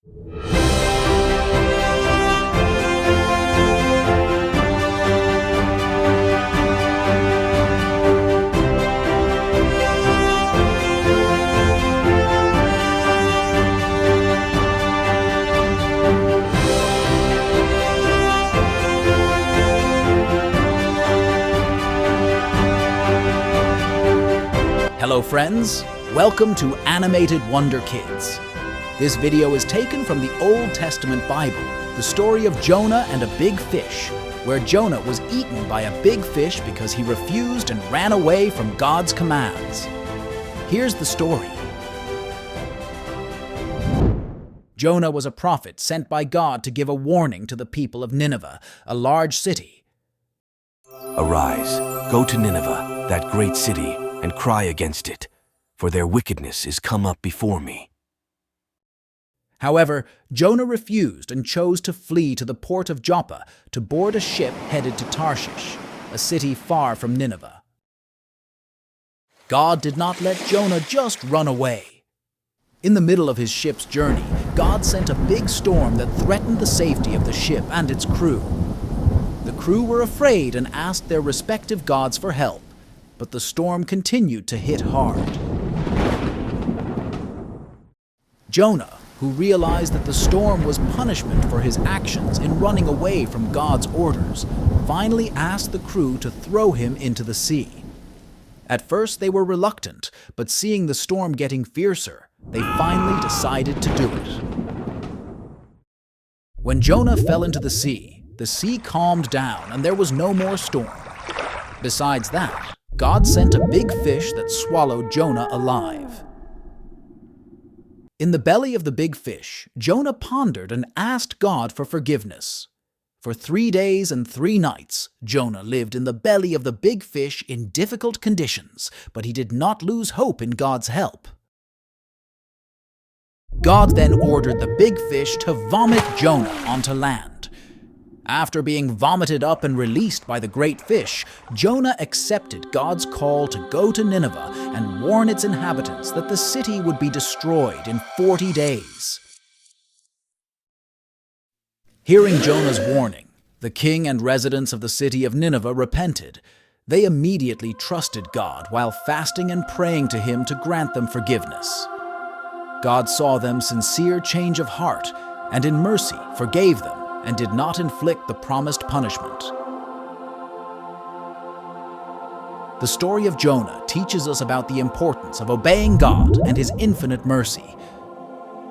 Hello friends, welcome to Animated Wonder Kids. This video is taken from the Old Testament Bible, the story of Jonah and a big fish, where Jonah was eaten by a big fish because he refused and ran away from God's commands. Here's the story. Jonah was a prophet sent by God to give a warning to the people of Nineveh, a large city. Arise, go to Nineveh, that great city, and cry against it, for their wickedness is come up before me. However, Jonah refused and chose to flee to the port of Joppa to board a ship headed to Tarshish, a city far from Nineveh. God did not let Jonah just run away. In the middle of his ship's journey, God sent a big storm that threatened the safety of the ship and its crew. The crew were afraid and asked their respective gods for help, but the storm continued to hit hard. Jonah, who realized that the storm was punishment for his actions in running away from God's orders, finally asked the crew to throw him into the sea. At first they were reluctant, but seeing the storm getting fiercer, they finally decided to do it. When Jonah fell into the sea calmed down and there was no more storm. Besides that, God sent a big fish that swallowed Jonah alive. In the belly of the big fish, Jonah pondered and asked God for forgiveness. For 3 days and 3 nights, Jonah lived in the belly of the big fish in difficult conditions, but he did not lose hope in God's help. God then ordered the big fish to vomit Jonah onto land. After being vomited up and released by the great fish, Jonah accepted God's call to go to Nineveh and warn its inhabitants that the city would be destroyed in 40 days. Hearing Jonah's warning, the king and residents of the city of Nineveh repented. They immediately trusted God while fasting and praying to him to grant them forgiveness. God saw them sincere change of heart and in mercy forgave them and did not inflict the promised punishment. The story of Jonah teaches us about the importance of obeying God and his infinite mercy.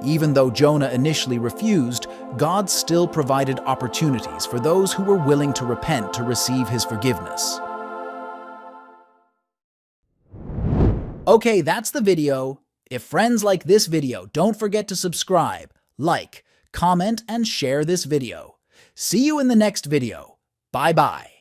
Even though Jonah initially refused, God still provided opportunities for those who were willing to repent to receive his forgiveness. Okay, that's the video. If friends like this video, don't forget to subscribe, like, comment, and share this video. See you in the next video. Bye-bye.